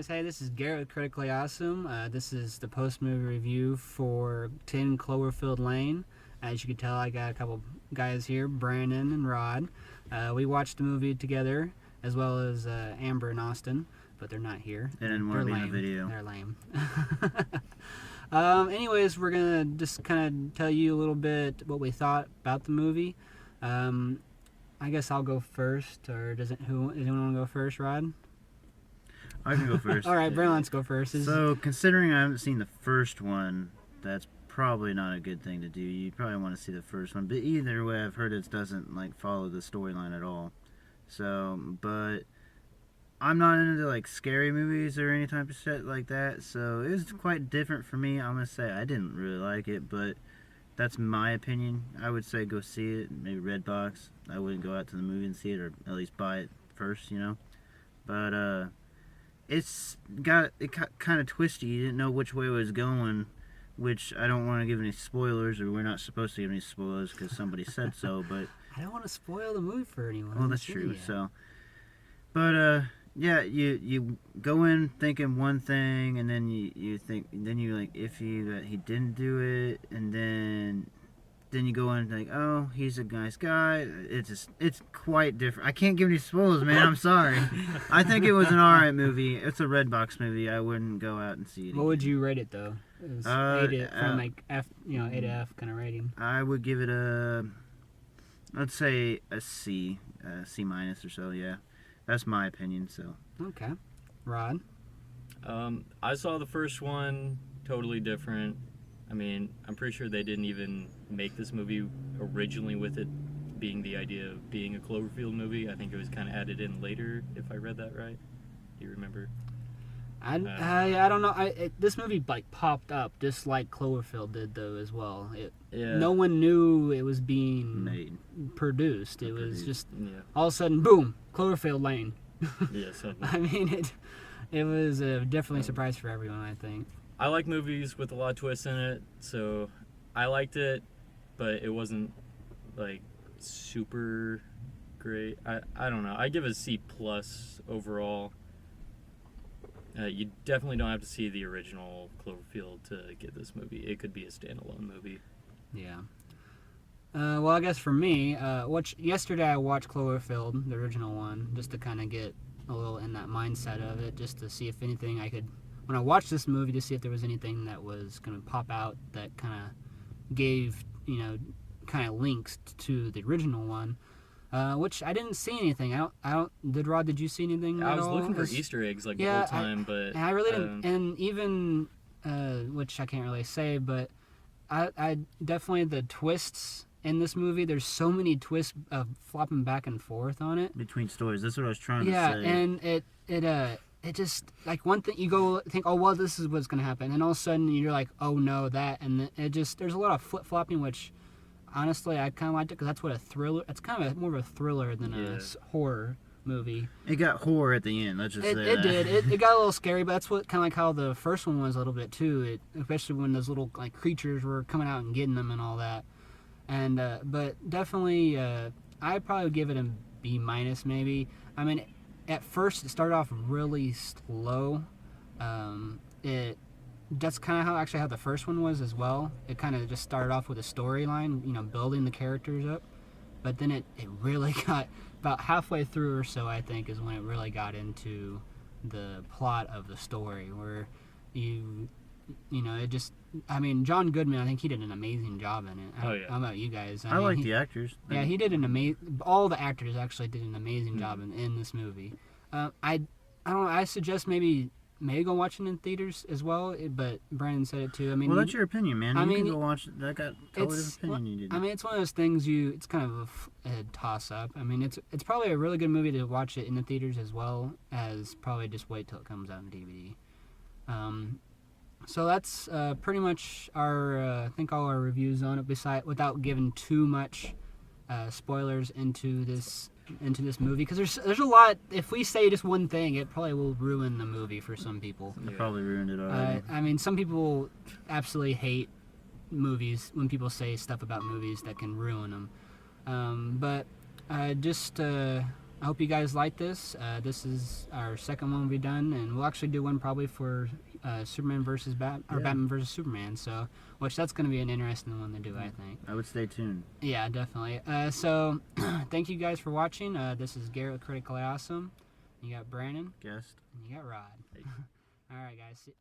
guys. Hey, this is Garrett, Critically Awesome. This is the post-movie review for 10 Cloverfield Lane. As you can tell, I got a couple guys here, Brandon and Rod. We watched the movie together, as well as Amber and Austin, but they're not here. They didn't want to be in the video. They're lame. Anyways, we're going to just kind of tell you a little bit what we thought about the movie. I guess I'll go first, or does anyone want to go first, Rod? I can go first. All right, Brandon, let's go first. So, considering I haven't seen the first one, that's probably not a good thing to do. You probably want to see the first one. But either way, I've heard it doesn't follow the storyline at all. So, but I'm not into scary movies or any type of shit like that. So it was quite different for me. I'm gonna say I didn't really like it, but that's my opinion. I would say go see it, maybe Redbox. I wouldn't go out to the movie and see it, or at least buy it first, But it's got kind of twisty. You didn't know which way it was going, which I don't want to give any spoilers, or we're not supposed to give any spoilers because somebody said so. But I don't want to spoil the movie for anyone. Well, that's true. So, but yeah, you go in thinking one thing, and then you think, then you iffy that he didn't do it, and then you go in oh, he's a nice guy. It's quite different. I can't give any spoilers, man. I'm sorry. I think it was an alright movie. It's a Redbox movie. I wouldn't go out and see it. What would you rate it though? It was from F, A to F kind of rating. I would give it let's say a C, C minus or so. Yeah, that's my opinion. So. Okay, Rod. I saw the first one, totally different. I mean, I'm pretty sure they didn't even make this movie originally with it being the idea of being a Cloverfield movie. I think it was kind of added in later, if I read that right. Do you remember? I don't know. This movie popped up just like Cloverfield did though as well. No one knew it was being made, produced. It was just all of a sudden, boom, Cloverfield Lane. Yeah, something. I mean, it was definitely a surprise for everyone, I think. I like movies with a lot of twists in it, so I liked it, but it wasn't super great. I don't know. I give it a C plus overall. You definitely don't have to see the original Cloverfield to get this movie. It could be a standalone movie. Yeah. Well, I guess for me, yesterday I watched Cloverfield, the original one, just to kind of get a little in that mindset of it, just to see if anything I could, when I watched this movie, to see if there was anything that was going to pop out that kind of gave, kind of links to the original one. Which I didn't see anything. Rod, did you see anything? I was looking for Easter eggs the whole time, but I really didn't. And even, which I can't really say, but I definitely, the twists in this movie, there's so many twists flopping back and forth on it between stories. That's what I was trying to say. Yeah, and it just one thing you go think, oh well, this is what's gonna happen, and all of a sudden you're like, oh no, that, and there's a lot of flip flopping, which. Honestly, I kind of liked it because that's what a thriller. It's kind of more of a thriller than a horror movie. It got horror at the end. Let's just say that. It did. It got a little scary, but that's what kind of like how the first one was a little bit too. Especially when those little creatures were coming out and getting them and all that. And but definitely, I'd probably give it a B minus maybe. I mean, at first it started off really slow. That's kind of how the first one was as well. It kind of just started off with a storyline, building the characters up. But then it really got about halfway through or so, I think, is when it really got into the plot of the story, where it just, I mean, John Goodman, I think he did an amazing job in it. Oh, yeah. How about you guys? I like the actors. Yeah, he did all the actors actually did an amazing job in this movie. I don't know, I suggest maybe go watch it in theaters as well, but Brandon said it too. I mean, well, that's your opinion, man. You can go watch it. I got totally different opinion you did. I mean, it's one of those things it's kind of a toss-up. I mean, it's probably a really good movie to watch it in the theaters as well as probably just wait till it comes out on DVD. So that's pretty much I think all our reviews on it, without giving too much spoilers into this movie, because there's a lot. If we say just one thing, it probably will ruin the movie for some people. It probably ruined it already. I mean, some people absolutely hate movies when people say stuff about movies that can ruin them. But just I hope you guys like this. This is our second one we've done, and we'll actually do one probably for Superman versus Batman versus Superman. So, which that's going to be an interesting one to do, I think. I would stay tuned. Yeah, definitely. So, thank you guys for watching. This is Garrett with Critically Awesome. You got Brandon. Guest. And you got Rod. Hey. All right, guys. See